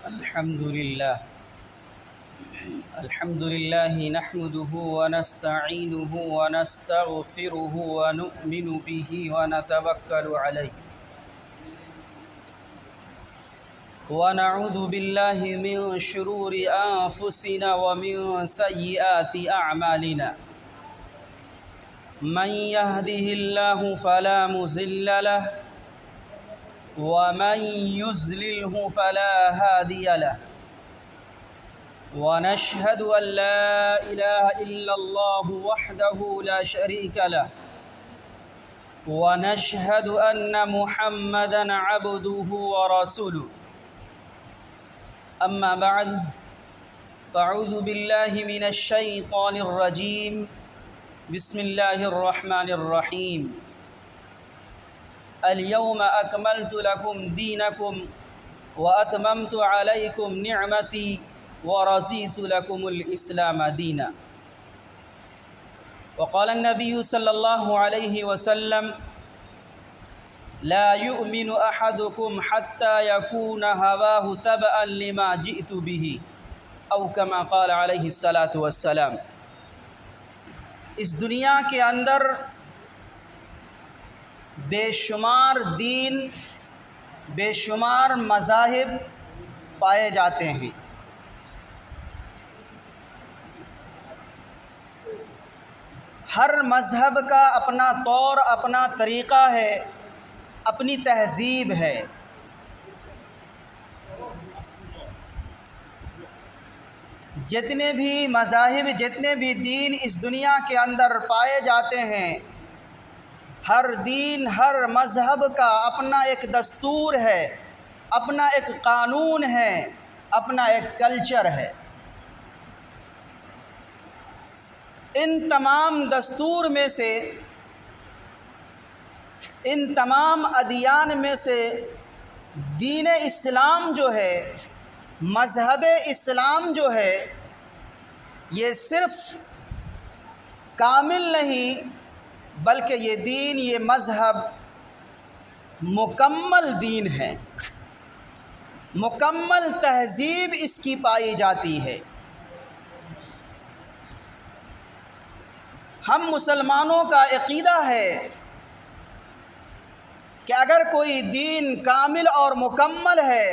الحمد لله نحمده ونستعينه ونستغفره ونؤمن به ونتوكل عليه ونعوذ بالله من شرور أنفسنا ومن سيئات أعمالنا من يهده الله فلا مضل له ومن يضلله فلا هادي له ونشهد أن لا إله إلا الله وحده لا شريك له ونشهد أن محمدًا عبده ورسوله أما بعد فأعوذ بالله من الشيطان الرجيم بسم الله الرحمن الرحيم اليوم أكملت لكم دينكم وأتممت عليكم نعمتي ورضيت لكم الإسلام دينا وقال النبي صلى الله عليه وسلم لا يؤمن أحدكم حتى يكون هواه تبعا لما جئت به أو كما قال عليه الصلاة والسلام۔ اس دنیا کے اندر بے شمار دین، بے شمار مذاہب پائے جاتے ہیں۔ ہر مذہب کا اپنا طور، اپنا طریقہ ہے، اپنی تہذیب ہے۔ جتنے بھی مذاہب، جتنے بھی دین اس دنیا کے اندر پائے جاتے ہیں، ہر دین، ہر مذہب کا اپنا ایک دستور ہے، اپنا ایک قانون ہے، اپنا ایک کلچر ہے۔ ان تمام دستور میں سے، ان تمام ادیان میں سے دین اسلام جو ہے، مذہب اسلام جو ہے، یہ صرف کامل نہیں بلکہ یہ دین، یہ مذہب مکمل دین ہے، مکمل تہذیب اس کی پائی جاتی ہے۔ ہم مسلمانوں کا عقیدہ ہے کہ اگر کوئی دین کامل اور مکمل ہے،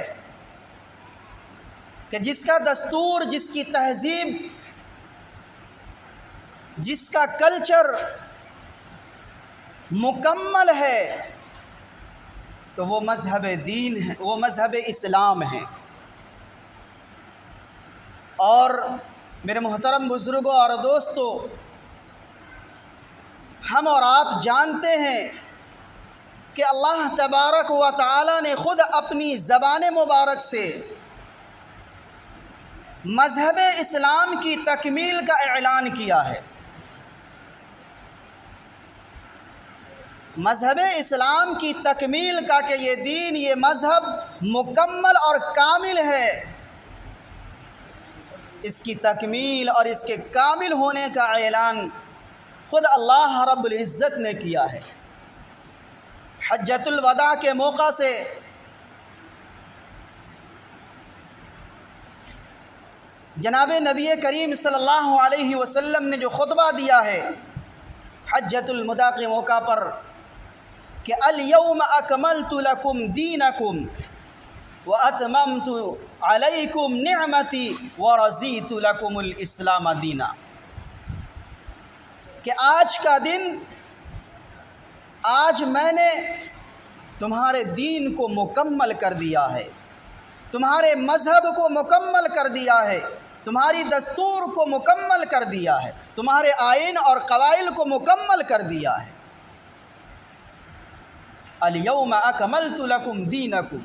کہ جس کا دستور، جس کی تہذیب، جس کا کلچر مکمل ہے، تو وہ مذہب دین ہے، وہ مذہب اسلام ہے۔ اور میرے محترم بزرگوں اور دوستوں، ہم اور آپ جانتے ہیں کہ اللہ تبارک و تعالی نے خود اپنی زبان مبارک سے مذہب اسلام کی تکمیل کا اعلان کیا ہے۔ مذہب اسلام کی تکمیل کا، کہ یہ دین، یہ مذہب مکمل اور کامل ہے، اس کی تکمیل اور اس کے کامل ہونے کا اعلان خود اللہ رب العزت نے کیا ہے۔ حجۃ الوداع کے موقع سے جناب نبی کریم صلی اللہ علیہ وسلم نے جو خطبہ دیا ہے حجۃ الوداع کے موقع پر کہ الیوم اکملت لکم دینکم واتممت علیکم نعمتی ورضیت لکم الاسلام دینا، کہ آج کا دن، آج میں نے تمہارے دین کو مکمل کر دیا ہے، تمہارے مذہب کو مکمل کر دیا ہے، تمہاری دستور کو مکمل کر دیا ہے، تمہارے آئین اور قوائل کو مکمل کر دیا ہے۔ الیوم اکملت لکم دینکم،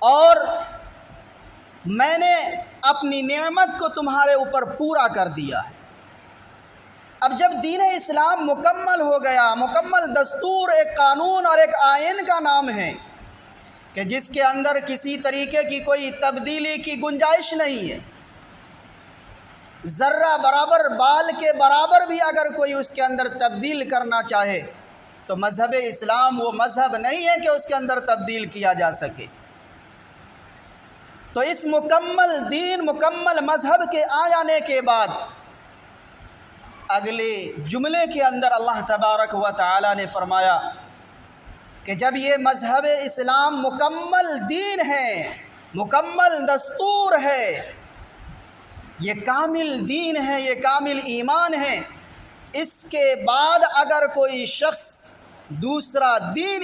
اور میں نے اپنی نعمت کو تمہارے اوپر پورا کر دیا ہے۔ اب جب دین اسلام مکمل ہو گیا، مکمل دستور، ایک قانون اور ایک آئین کا نام ہے کہ جس کے اندر کسی طریقے کی کوئی تبدیلی کی گنجائش نہیں ہے، ذرہ برابر، بال کے برابر بھی اگر کوئی اس کے اندر تبدیل کرنا چاہے تو مذہب اسلام وہ مذہب نہیں ہے کہ اس کے اندر تبدیل کیا جا سکے۔ تو اس مکمل دین، مکمل مذہب کے آ جانے کے بعد اگلے جملے کے اندر اللہ تبارک و تعالی نے فرمایا کہ جب یہ مذہب اسلام مکمل دین ہے، مکمل دستور ہے، یہ کامل دین ہے، یہ کامل ایمان ہے، اس کے بعد اگر کوئی شخص دوسرا دین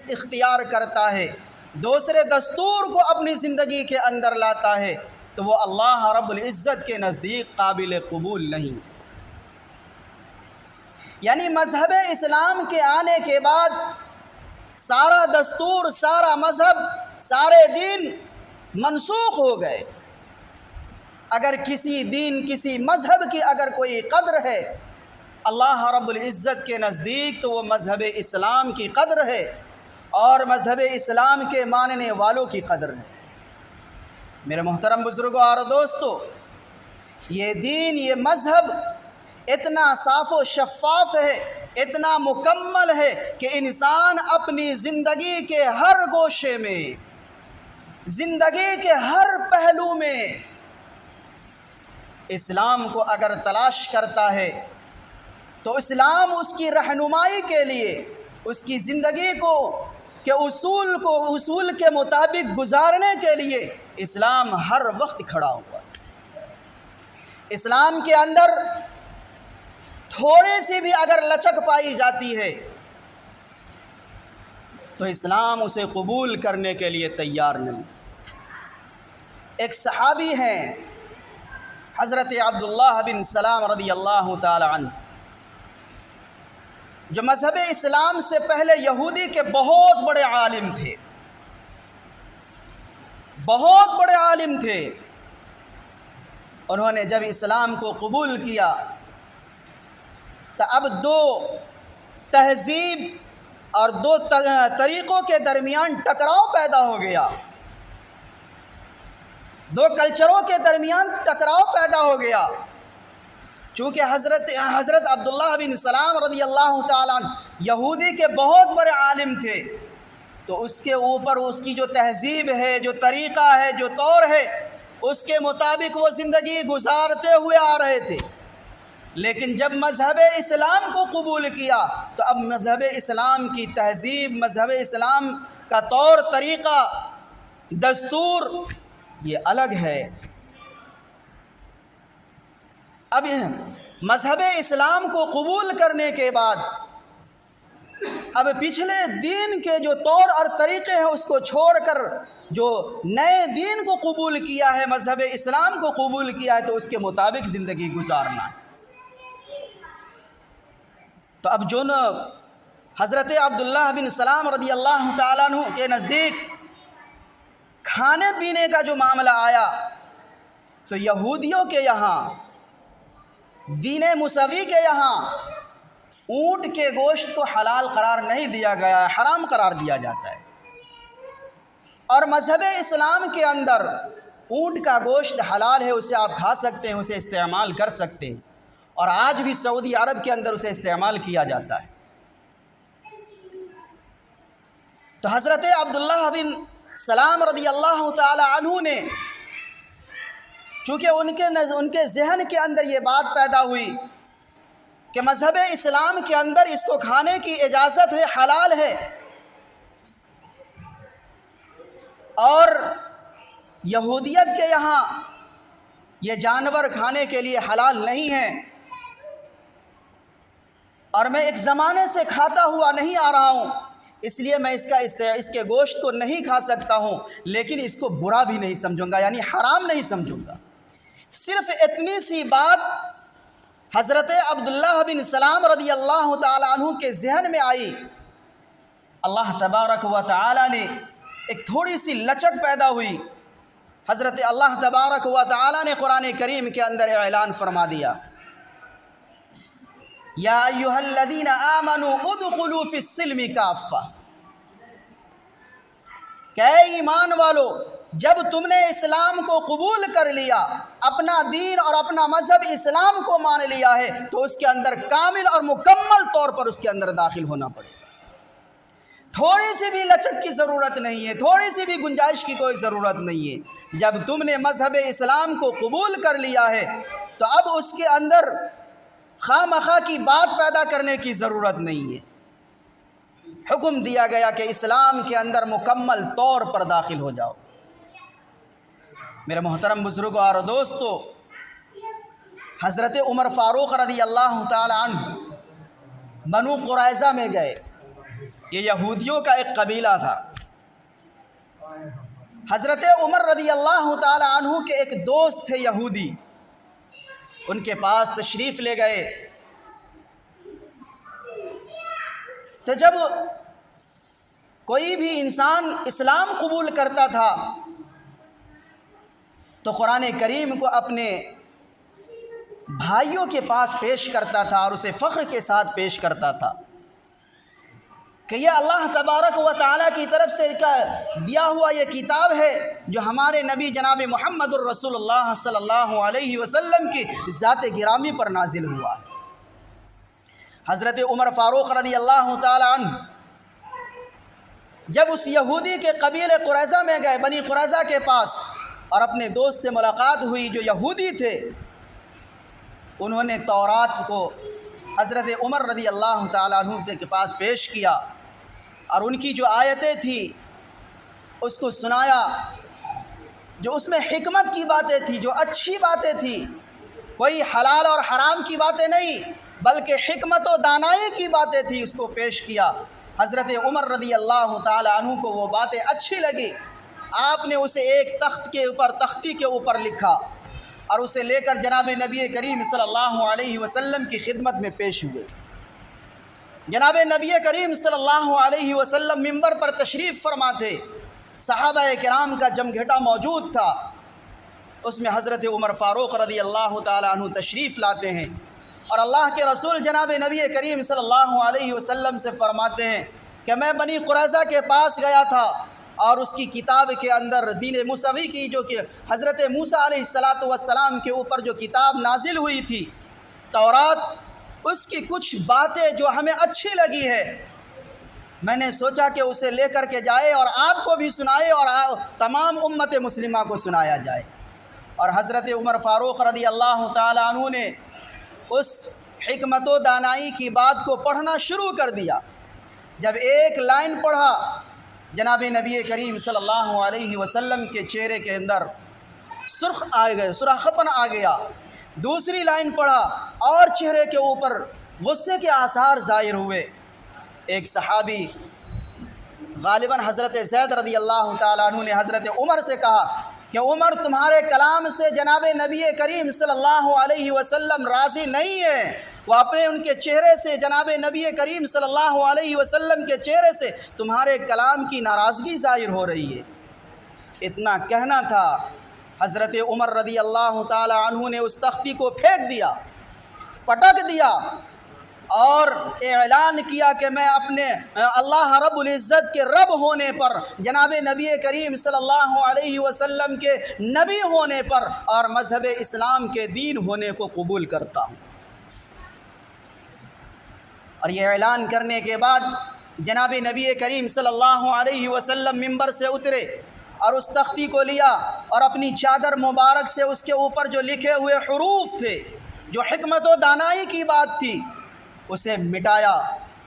اختیار کرتا ہے، دوسرے دستور کو اپنی زندگی کے اندر لاتا ہے، تو وہ اللہ رب العزت کے نزدیک قابل قبول نہیں۔ یعنی مذہب اسلام کے آنے کے بعد سارا دستور، سارا مذہب، سارے دین منسوخ ہو گئے۔ اگر کسی دین، کسی مذہب کی اگر کوئی قدر ہے اللہ رب العزت کے نزدیک، تو وہ مذہب اسلام کی قدر ہے اور مذہب اسلام کے ماننے والوں کی قدر ہے۔ میرے محترم بزرگوں اور دوستو، یہ دین، یہ مذہب اتنا صاف و شفاف ہے، اتنا مکمل ہے کہ انسان اپنی زندگی کے ہر گوشے میں، زندگی کے ہر پہلو میں اسلام کو اگر تلاش کرتا ہے تو اسلام اس کی رہنمائی کے لیے، اس کی زندگی کو کہ اصول کے مطابق گزارنے کے لیے اسلام ہر وقت کھڑا ہوا۔ اسلام کے اندر تھوڑی سی بھی اگر لچک پائی جاتی ہے تو اسلام اسے قبول کرنے کے لیے تیار نہیں۔ ایک صحابی ہیں حضرت عبداللہ بن سلام رضی اللہ تعالی عنہ، جو مذہب اسلام سے پہلے یہودی کے بہت بڑے عالم تھے، بہت بڑے عالم تھے۔ انہوں نے جب اسلام کو قبول کیا تو اب دو تہذیب اور دو طریقوں کے درمیان ٹکراؤ پیدا ہو گیا، دو کلچروں کے درمیان ٹکراؤ پیدا ہو گیا۔ چونکہ حضرت عبداللہ بن سلام رضی اللہ تعالیٰ عنہ یہودی کے بہت بڑے عالم تھے، تو اس کے اوپر اس کی جو تہذیب ہے، جو طریقہ ہے، جو طور ہے، اس کے مطابق وہ زندگی گزارتے ہوئے آ رہے تھے۔ لیکن جب مذہب اسلام کو قبول کیا تو اب مذہب اسلام کی تہذیب، مذہب اسلام کا طور طریقہ، دستور یہ الگ ہے۔ اب مذہب اسلام کو قبول کرنے کے بعد اب پچھلے دین کے جو طور اور طریقے ہیں اس کو چھوڑ کر جو نئے دین کو قبول کیا ہے، مذہب اسلام کو قبول کیا ہے، تو اس کے مطابق زندگی گزارنا ہے۔ تو اب جو حضرت عبداللہ بن سلام رضی اللہ تعالیٰ عنہ کے نزدیک کھانے پینے کا جو معاملہ آیا تو یہودیوں کے یہاں، دین موسوی کے یہاں اونٹ کے گوشت کو حلال قرار نہیں دیا گیا ہے، حرام قرار دیا جاتا ہے۔ اور مذہب اسلام کے اندر اونٹ کا گوشت حلال ہے، اسے آپ کھا سکتے ہیں، اسے استعمال کر سکتے ہیں، اور آج بھی سعودی عرب کے اندر اسے استعمال کیا جاتا ہے۔ تو حضرت عبداللہ بن سلام رضی اللہ تعالی عنہ نے، چونکہ ان کے ذہن کے اندر یہ بات پیدا ہوئی کہ مذہب اسلام کے اندر اس کو کھانے کی اجازت ہے، حلال ہے، اور یہودیت کے یہاں یہ جانور کھانے کے لیے حلال نہیں ہے، اور میں ایک زمانے سے کھاتا ہوا نہیں آ رہا ہوں، اس لیے میں اس کے گوشت کو نہیں کھا سکتا ہوں، لیکن اس کو برا بھی نہیں سمجھوں گا، یعنی حرام نہیں سمجھوں گا۔ صرف اتنی سی بات حضرت عبداللہ بن سلام رضی اللہ تعالی عنہ کے ذہن میں آئی، اللہ تبارک و تعالی نے ایک تھوڑی سی لچک پیدا ہوئی، حضرت اللہ تبارک و تعالی نے قرآن کریم کے اندر اعلان فرما دیا، یا ایھا الذین آمنوا ادخلوا فی السلم کافہ، کہ اے ایمان والو، جب تم نے اسلام کو قبول کر لیا، اپنا دین اور اپنا مذہب اسلام کو مان لیا ہے، تو اس کے اندر کامل اور مکمل طور پر اس کے اندر داخل ہونا پڑے گا۔ تھوڑی سی بھی لچک کی ضرورت نہیں ہے، تھوڑی سی بھی گنجائش کی کوئی ضرورت نہیں ہے۔ جب تم نے مذہب اسلام کو قبول کر لیا ہے تو اب اس کے اندر خواہ مخواہ کی بات پیدا کرنے کی ضرورت نہیں ہے۔ حکم دیا گیا کہ اسلام کے اندر مکمل طور پر داخل ہو جاؤ۔ میرے محترم بزرگوں اور دوستو، حضرت عمر فاروق رضی اللہ تعالی عنہ بنو قریظہ میں گئے۔ یہ یہودیوں کا ایک قبیلہ تھا۔ حضرت عمر رضی اللہ تعالی عنہ کے ایک دوست تھے یہودی، ان کے پاس تشریف لے گئے۔ تو جب کوئی بھی انسان اسلام قبول کرتا تھا تو قرآن کریم کو اپنے بھائیوں کے پاس پیش کرتا تھا اور اسے فخر کے ساتھ پیش کرتا تھا کہ یہ اللہ تبارک و تعالیٰ کی طرف سے دیا ہوا یہ کتاب ہے جو ہمارے نبی جناب محمد الرسول اللہ صلی اللہ علیہ وسلم کی ذات گرامی پر نازل ہوا ہے۔ حضرت عمر فاروق رضی اللہ تعالی عنہ جب اس یہودی کے قبیلے قریظہ میں گئے، بنی قریظہ کے پاس، اور اپنے دوست سے ملاقات ہوئی جو یہودی تھے، انہوں نے تورات کو حضرت عمر رضی اللہ تعالیٰ عنہ سے کے پاس پیش کیا اور ان کی جو آیتیں تھیں اس کو سنایا، جو اس میں حکمت کی باتیں تھیں، جو اچھی باتیں تھیں، کوئی حلال اور حرام کی باتیں نہیں بلکہ حکمت و دانائی کی باتیں تھیں، اس کو پیش کیا۔ حضرت عمر رضی اللہ تعالیٰ عنہ کو وہ باتیں اچھی لگی۔ آپ نے اسے ایک تختی کے اوپر لکھا اور اسے لے کر جناب نبی کریم صلی اللہ علیہ وسلم کی خدمت میں پیش ہوئے۔ جناب نبی کریم صلی اللہ علیہ وسلم منبر پر تشریف فرما تھے، صحابہ کرام کا جمگھٹا موجود تھا، اس میں حضرت عمر فاروق رضی اللہ تعالیٰ عنہ تشریف لاتے ہیں اور اللہ کے رسول جناب نبی کریم صلی اللہ علیہ وسلم سے فرماتے ہیں کہ میں بنی قریظہ کے پاس گیا تھا اور اس کی کتاب کے اندر دین موسوی کی جو کہ حضرت موسیٰ علیہ السلام کے اوپر جو کتاب نازل ہوئی تھی تورات، اس کی کچھ باتیں جو ہمیں اچھی لگی ہے، میں نے سوچا کہ اسے لے کر کے جائے اور آپ کو بھی سنائے اور تمام امت مسلمہ کو سنایا جائے۔ اور حضرت عمر فاروق رضی اللہ تعالیٰ عنہ نے اس حکمت و دانائی کی بات کو پڑھنا شروع کر دیا۔ جب ایک لائن پڑھا، جناب نبی کریم صلی اللہ علیہ وسلم کے چہرے کے اندر سرخپن آ گیا۔ دوسری لائن پڑھا اور چہرے کے اوپر غصے کے آثار ظاہر ہوئے۔ ایک صحابی غالباً حضرت زید رضی اللہ تعالیٰ عنہ نے حضرت عمر سے کہا کہ عمر تمہارے کلام سے جناب نبی کریم صلی اللہ علیہ وسلم راضی نہیں ہے۔ وہ اپنے ان کے چہرے سے، جناب نبی کریم صلی اللہ علیہ وسلم کے چہرے سے تمہارے کلام کی ناراضگی ظاہر ہو رہی ہے۔ اتنا کہنا تھا، حضرت عمر رضی اللہ تعالی عنہ نے اس تختی کو پھینک دیا، پٹک دیا اور اعلان کیا کہ میں اپنے اللہ رب العزت کے رب ہونے پر، جناب نبی کریم صلی اللہ علیہ وسلم کے نبی ہونے پر اور مذہب اسلام کے دین ہونے کو قبول کرتا ہوں۔ اور یہ اعلان کرنے کے بعد جناب نبی کریم صلی اللہ علیہ وسلم منبر سے اترے اور اس تختی کو لیا اور اپنی چادر مبارک سے اس کے اوپر جو لکھے ہوئے حروف تھے، جو حکمت و دانائی کی بات تھی، اسے مٹایا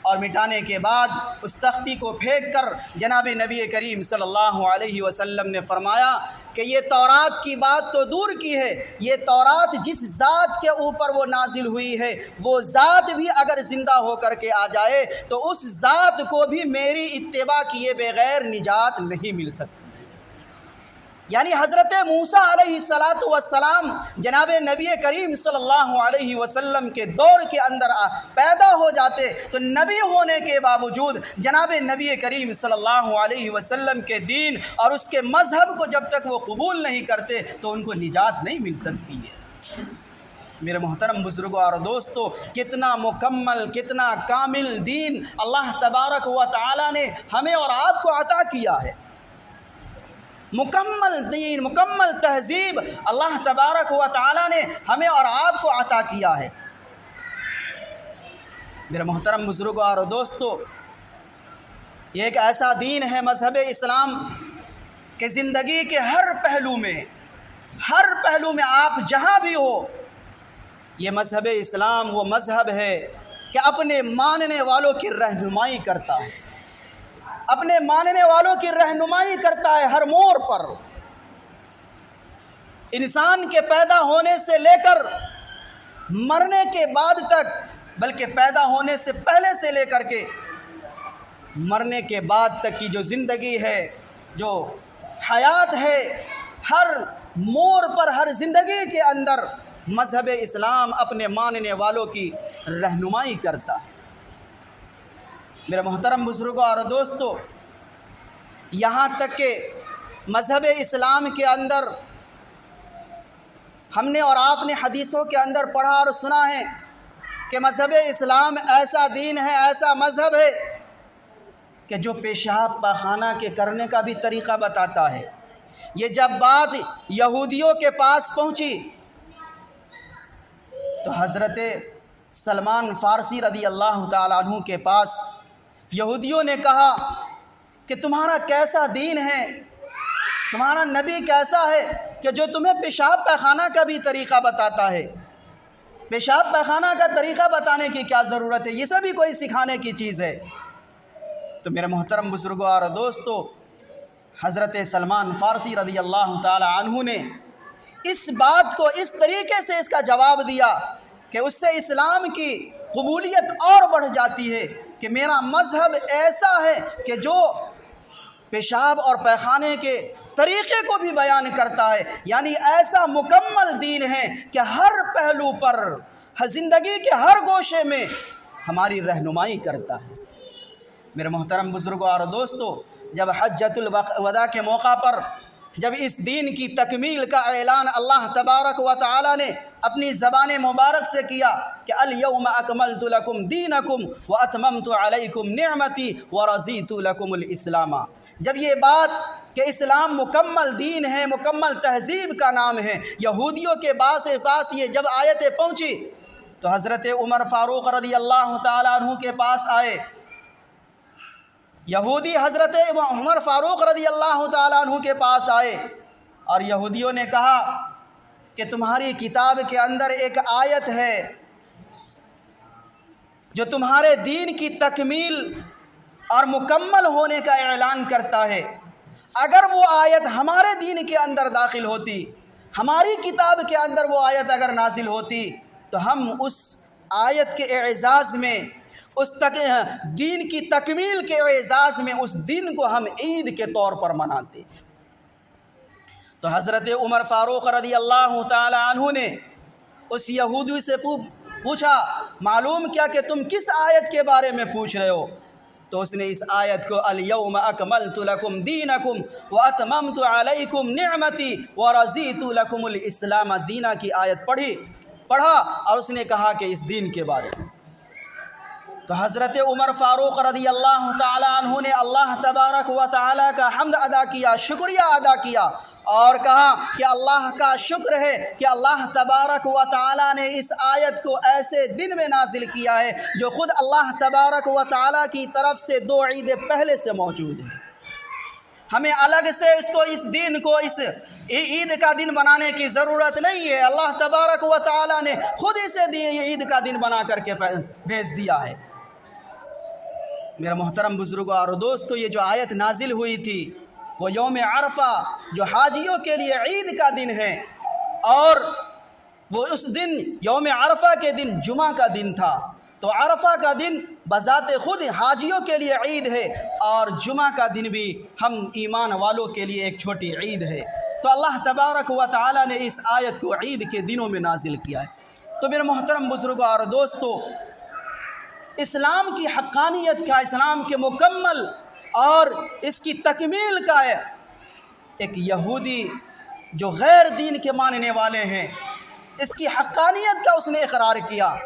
اور مٹانے کے بعد اس تختی کو پھینک کر جناب نبی کریم صلی اللہ علیہ وسلم نے فرمایا کہ یہ تورات کی بات تو دور کی ہے، یہ تورات جس ذات کے اوپر وہ نازل ہوئی ہے وہ ذات بھی اگر زندہ ہو کر کے آ جائے تو اس ذات کو بھی میری اتباع کیے بغیر نجات نہیں مل سکتی۔ یعنی حضرت موسیٰ علیہ السلام جناب نبی کریم صلی اللہ علیہ وسلم کے دور کے اندر پیدا ہو جاتے تو نبی ہونے کے باوجود جناب نبی کریم صلی اللہ علیہ وسلم کے دین اور اس کے مذہب کو جب تک وہ قبول نہیں کرتے تو ان کو نجات نہیں مل سکتی ہے۔ میرے محترم بزرگوں اور دوستو، کتنا مکمل، کتنا کامل دین اللہ تبارک و تعالی نے ہمیں اور آپ کو عطا کیا ہے۔ مکمل دین، مکمل تہذیب اللہ تبارک و تعالی نے ہمیں اور آپ کو عطا کیا ہے۔ میرے محترم بزرگوں اور دوستو، یہ ایک ایسا دین ہے مذہب اسلام کہ زندگی کے ہر پہلو میں آپ جہاں بھی ہو، یہ مذہب اسلام وہ مذہب ہے کہ اپنے ماننے والوں کی رہنمائی کرتا ہے، اپنے ماننے والوں کی رہنمائی کرتا ہے ہر موڑ پر، انسان کے پیدا ہونے سے لے کر مرنے کے بعد تک، بلکہ پیدا ہونے سے پہلے سے لے کر کے مرنے کے بعد تک کی جو زندگی ہے، جو حیات ہے، ہر موڑ پر، ہر زندگی کے اندر مذہب اسلام اپنے ماننے والوں کی رہنمائی کرتا ہے۔ میرے محترم بزرگوں اور دوستو، یہاں تک کہ مذہب اسلام کے اندر ہم نے اور آپ نے حدیثوں کے اندر پڑھا اور سنا ہے کہ مذہب اسلام ایسا دین ہے، ایسا مذہب ہے کہ جو پیشاب پاخانہ کے کرنے کا بھی طریقہ بتاتا ہے۔ یہ جب بات یہودیوں کے پاس پہنچی تو حضرت سلمان فارسی رضی اللہ تعالیٰ عنہ کے پاس یہودیوں نے کہا کہ تمہارا کیسا دین ہے، تمہارا نبی کیسا ہے کہ جو تمہیں پیشاب پیخانہ کا بھی طریقہ بتاتا ہے؟ پیشاب پیخانہ کا طریقہ بتانے کی کیا ضرورت ہے؟ یہ سب بھی کوئی سکھانے کی چیز ہے۔ تو میرے محترم بزرگوں اور دوستو، حضرت سلمان فارسی رضی اللہ تعالی عنہ نے اس بات کو اس طریقے سے اس کا جواب دیا کہ اس سے اسلام کی قبولیت اور بڑھ جاتی ہے کہ میرا مذہب ایسا ہے کہ جو پیشاب اور پیخانے کے طریقے کو بھی بیان کرتا ہے، یعنی ایسا مکمل دین ہے کہ ہر پہلو پر، زندگی کے ہر گوشے میں ہماری رہنمائی کرتا ہے۔ میرے محترم بزرگوں اور دوستو، جب حجۃ الوداع کے موقع پر جب اس دین کی تکمیل کا اعلان اللہ تبارک و تعالی نے اپنی زبان مبارک سے کیا کہ الیوم اکملت لکم دینکم واتممت علیکم نعمتی ورضیت لکم الاسلام، جب یہ بات کہ اسلام مکمل دین ہے، مکمل تہذیب کا نام ہے، یہودیوں کے پاس یہ جب آیتیں پہنچی تو حضرت عمر فاروق رضی اللہ تعالیٰ عنہ کے پاس آئے۔ یہودی حضرت عمر فاروق رضی اللہ تعالیٰ عنہ کے پاس آئے اور یہودیوں نے کہا کہ تمہاری کتاب کے اندر ایک آیت ہے جو تمہارے دین کی تکمیل اور مکمل ہونے کا اعلان کرتا ہے، اگر وہ آیت ہمارے دین کے اندر داخل ہوتی، ہماری کتاب کے اندر وہ آیت اگر نازل ہوتی تو ہم اس آیت کے اعزاز میں، اس دین کی تکمیل کے اعزاز میں اس دن کو ہم عید کے طور پر مناتے۔ تو حضرت عمر فاروق رضی اللہ تعالی عنہ نے اس یہودی سے پوچھا، معلوم کیا کہ تم کس آیت کے بارے میں پوچھ رہے ہو؟ تو اس نے اس آیت کو الیوم اکملت لکم دینکم واتممت علیکم نعمتی ورضیت لکم الاسلام دینا کی آیت پڑھا اور اس نے کہا کہ اس دین کے بارے میں۔ تو حضرت عمر فاروق رضی اللہ تعالی عنہ نے اللہ تبارک و تعالی کا حمد ادا کیا، شکریہ ادا کیا اور کہا کہ اللہ کا شکر ہے کہ اللہ تبارک و تعالی نے اس آیت کو ایسے دن میں نازل کیا ہے جو خود اللہ تبارک و تعالی کی طرف سے 2 عیدیں پہلے سے موجود ہیں۔ ہمیں الگ سے اس دن کو اس عید کا دن بنانے کی ضرورت نہیں ہے، اللہ تبارک و تعالی نے خود اسے عید کا دن بنا کر کے بھیج دیا ہے۔ میرا محترم بزرگوں اور دوستو، یہ جو آیت نازل ہوئی تھی وہ یوم عرفہ جو حاجیوں کے لیے عید کا دن ہے، اور وہ اس دن یوم عرفہ کے دن جمعہ کا دن تھا، تو عرفہ کا دن بذات خود حاجیوں کے لیے عید ہے اور جمعہ کا دن بھی ہم ایمان والوں کے لیے ایک چھوٹی عید ہے۔ تو اللہ تبارک و تعالی نے اس آیت کو عید کے دنوں میں نازل کیا ہے۔ تو میرے محترم بزرگوں اور دوستو، اسلام کی حقانیت کا، اسلام کے مکمل اور اس کی تکمیل کا ایک یہودی جو غیر دین کے ماننے والے ہیں، اس کی حقانیت کا اس نے اقرار کیا،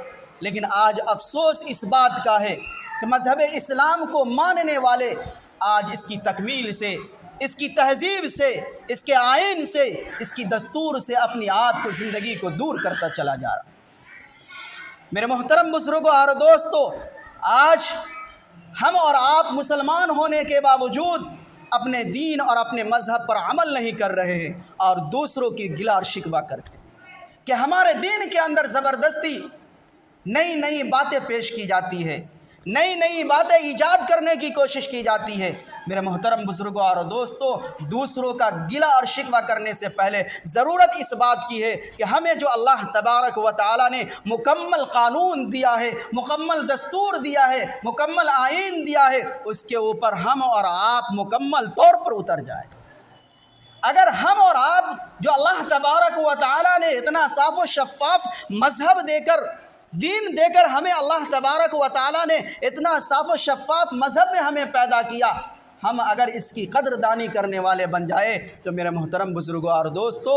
لیکن آج افسوس اس بات کا ہے کہ مذہب اسلام کو ماننے والے آج اس کی تکمیل سے، اس کی تہذیب سے، اس کے آئین سے، اس کی دستور سے اپنی آپ کو، زندگی کو دور کرتا چلا جا رہا۔ میرے محترم بزرگوں اور دوستو، آج ہم اور آپ مسلمان ہونے کے باوجود اپنے دین اور اپنے مذہب پر عمل نہیں کر رہے ہیں اور دوسروں کی گلہ اور شکوہ کرتے ہیں کہ ہمارے دین کے اندر زبردستی نئی نئی باتیں پیش کی جاتی ہے، نئی نئی باتیں ایجاد کرنے کی کوشش کی جاتی ہے۔ میرے محترم بزرگوں اور دوستوں، دوسروں کا گلہ اور شکوہ کرنے سے پہلے ضرورت اس بات کی ہے کہ ہمیں جو اللہ تبارک و تعالیٰ نے مکمل قانون دیا ہے، مکمل دستور دیا ہے، مکمل آئین دیا ہے، اس کے اوپر ہم اور آپ مکمل طور پر اتر جائیں۔ اگر ہم اور آپ جو اللہ تبارک و تعالیٰ نے اتنا صاف و شفاف مذہب دے کر، دین دے کر ہمیں اللہ تبارک و تعالیٰ نے اتنا صاف و شفاف مذہب میں ہمیں پیدا کیا، ہم اگر اس کی قدردانی کرنے والے بن جائے تو میرے محترم بزرگوں اور دوستو،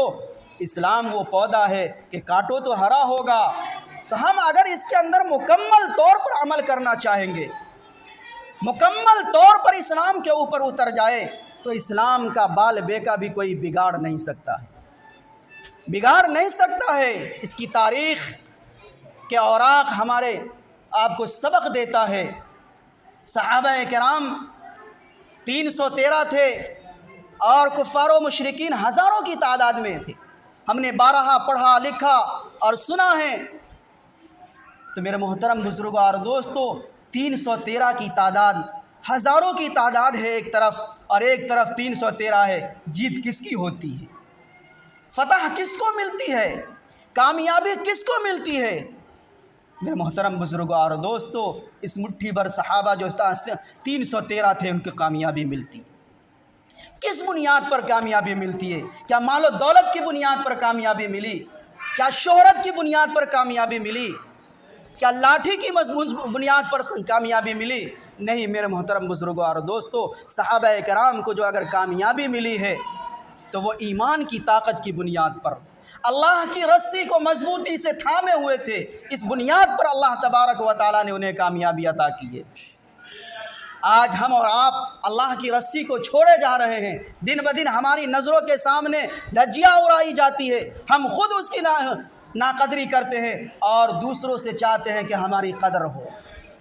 اسلام وہ پودا ہے کہ کاٹو تو ہرا ہوگا۔ تو ہم اگر اس کے اندر مکمل طور پر عمل کرنا چاہیں گے، مکمل طور پر اسلام کے اوپر اتر جائے، تو اسلام کا بال بیکا بھی کوئی بگاڑ نہیں سکتا ہے، بگاڑ نہیں سکتا ہے۔ اس کی تاریخ کے اوراق ہمارے آپ کو سبق دیتا ہے۔ صحابہ کرام 313 تھے اور کفار و مشرکین ہزاروں کی تعداد میں تھے۔ ہم نے بارہا پڑھا لکھا اور سنا ہے۔ تو میرے محترم بزرگوں اور دوستو، 313 کی تعداد ہزاروں کی تعداد ہے ایک طرف، اور ایک طرف 313 ہے۔ جیت کس کی ہوتی ہے؟ فتح کس کو ملتی ہے؟ کامیابی کس کو ملتی ہے؟ میرے محترم بزرگوں اور دوستو، اس مٹھی بھر صحابہ جو 313 تھے، ان کی کامیابی ملتی کس بنیاد پر کامیابی ملتی ہے؟ کیا مال و دولت کی بنیاد پر کامیابی ملی؟ کیا شہرت کی بنیاد پر کامیابی ملی؟ کیا لاٹھی کی بنیاد پر کامیابی ملی؟ نہیں میرے محترم بزرگوں اور دوستو، صحابہ کرام کو جو اگر کامیابی ملی ہے تو وہ ایمان کی طاقت کی بنیاد پر، اللہ کی رسی کو مضبوطی سے تھامے ہوئے تھے۔ اس بنیاد پر اللہ تبارک و تعالیٰ نے انہیں کامیابی عطا کی ہے۔ آج ہم اور آپ اللہ کی رسی کو چھوڑے جا رہے ہیں، دن بدن ہماری نظروں کے سامنے دھجیاں اڑائی جاتی ہے، ہم خود اس کی ناقدری کرتے ہیں اور دوسروں سے چاہتے ہیں کہ ہماری قدر ہو۔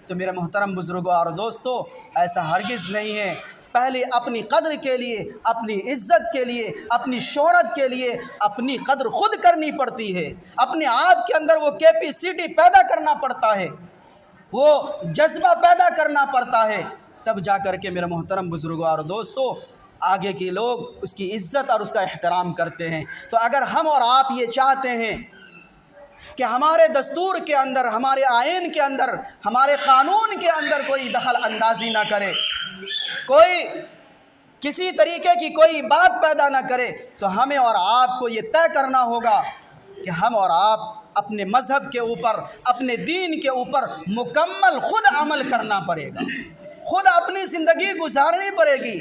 تو میرے محترم بزرگوں اور دوستو، ایسا ہرگز نہیں ہے۔ پہلے اپنی قدر کے لیے، اپنی عزت کے لیے، اپنی شہرت کے لیے اپنی قدر خود کرنی پڑتی ہے۔ اپنے آپ کے اندر وہ کیپیسٹی پیدا کرنا پڑتا ہے، وہ جذبہ پیدا کرنا پڑتا ہے، تب جا کر کے میرے محترم بزرگوں اور دوستو آگے کے لوگ اس کی عزت اور اس کا احترام کرتے ہیں۔ تو اگر ہم اور آپ یہ چاہتے ہیں کہ ہمارے دستور کے اندر، ہمارے آئین کے اندر، ہمارے قانون کے اندر کوئی دخل اندازی نہ کرے، کوئی کسی طریقے کی کوئی بات پیدا نہ کرے، تو ہمیں اور آپ کو یہ طے کرنا ہوگا کہ ہم اور آپ اپنے مذہب کے اوپر، اپنے دین کے اوپر مکمل خود عمل کرنا پڑے گا، خود اپنی زندگی گزارنی پڑے گی،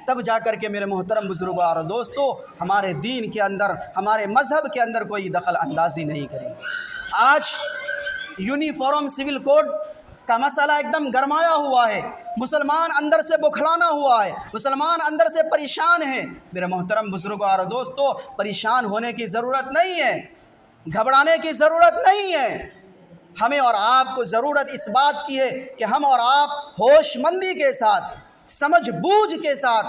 تب جا کر کے میرے محترم بزرگوں اور دوستو ہمارے دین کے اندر، ہمارے مذہب کے اندر کوئی دخل اندازی نہیں کریں گے۔ آج یونیفارم سول کوڈ کا مسئلہ ایک دم گرمایا ہوا ہے، مسلمان اندر سے بکھلانا ہوا ہے، مسلمان اندر سے پریشان ہیں۔ میرے محترم بزرگوں اور دوستو، پریشان ہونے کی ضرورت نہیں ہے، گھبرانے کی ضرورت نہیں ہے۔ ہمیں اور آپ کو ضرورت اس بات کی ہے کہ ہم اور آپ ہوش مندی کے ساتھ، سمجھ بوجھ کے ساتھ،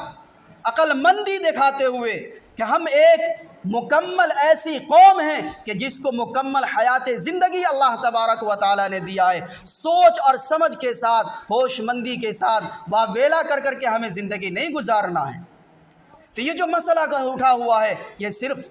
عقل مندی دکھاتے ہوئے کہ ہم ایک مکمل ایسی قوم ہیں کہ جس کو مکمل حیات زندگی اللہ تبارک و تعالیٰ نے دیا ہے، سوچ اور سمجھ کے ساتھ، ہوش مندی کے ساتھ واویلا کر کے ہمیں زندگی نہیں گزارنا ہے۔ تو یہ جو مسئلہ اٹھا ہوا ہے، یہ صرف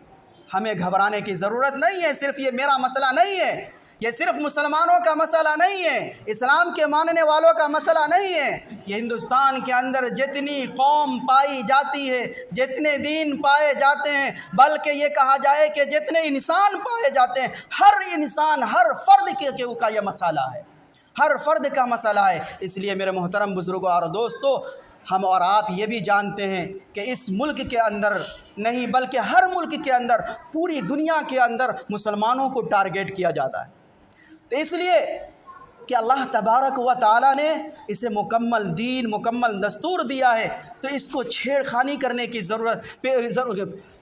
ہمیں گھبرانے کی ضرورت نہیں ہے، صرف یہ میرا مسئلہ نہیں ہے، یہ صرف مسلمانوں کا مسئلہ نہیں ہے، اسلام کے ماننے والوں کا مسئلہ نہیں ہے۔ یہ ہندوستان کے اندر جتنی قوم پائی جاتی ہے، جتنے دین پائے جاتے ہیں، بلکہ یہ کہا جائے کہ جتنے انسان پائے جاتے ہیں، ہر انسان، ہر فرد کا یہ مسئلہ ہے، ہر فرد کا مسئلہ ہے۔ اس لیے میرے محترم بزرگوں اور دوستو، ہم اور آپ یہ بھی جانتے ہیں کہ اس ملک کے اندر نہیں بلکہ ہر ملک کے اندر، پوری دنیا کے اندر مسلمانوں کو ٹارگیٹ کیا جاتا ہے۔ تو اس لیے کہ اللہ تبارک و تعالیٰ نے اسے مکمل دین، مکمل دستور دیا ہے، تو اس کو چھیڑ خانی کرنے کی ضرورت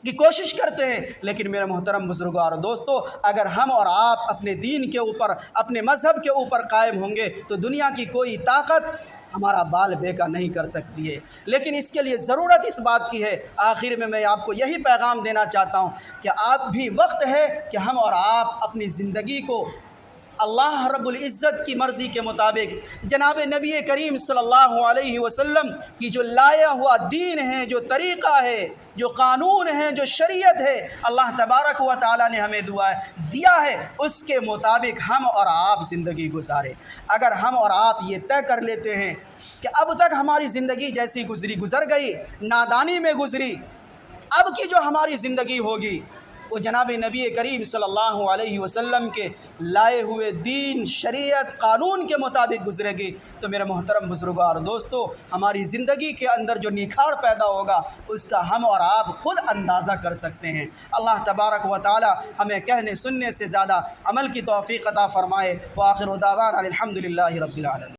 کی کوشش کرتے ہیں۔ لیکن میرے محترم بزرگوں اور دوستو، اگر ہم اور آپ اپنے دین کے اوپر، اپنے مذہب کے اوپر قائم ہوں گے تو دنیا کی کوئی طاقت ہمارا بال بیکا نہیں کر سکتی ہے، لیکن اس کے لیے ضرورت اس بات کی ہے۔ آخر میں آپ کو یہی پیغام دینا چاہتا ہوں کہ آپ بھی وقت ہے کہ ہم اور آپ اپنی زندگی کو اللہ رب العزت کی مرضی کے مطابق جناب نبی کریم صلی اللہ علیہ وسلم کی جو لایا ہوا دین ہے، جو طریقہ ہے، جو قانون ہے، جو شریعت ہے، اللہ تبارک و تعالی نے ہمیں دیا ہے، اس کے مطابق ہم اور آپ زندگی گزاریں۔ اگر ہم اور آپ یہ طے کر لیتے ہیں کہ اب تک ہماری زندگی جیسی گزر گئی، نادانی میں گزری، اب کی جو ہماری زندگی ہوگی وہ جناب نبی کریم صلی اللہ علیہ وسلم کے لائے ہوئے دین، شریعت، قانون کے مطابق گزرے گی، تو میرے محترم بزرگوں اور دوستو، ہماری زندگی کے اندر جو نکھار پیدا ہوگا اس کا ہم اور آپ خود اندازہ کر سکتے ہیں۔ اللہ تبارک و تعالی ہمیں کہنے سننے سے زیادہ عمل کی توفیق عطا فرمائے۔ وآخر دعوانا الحمدللہ رب العالمین۔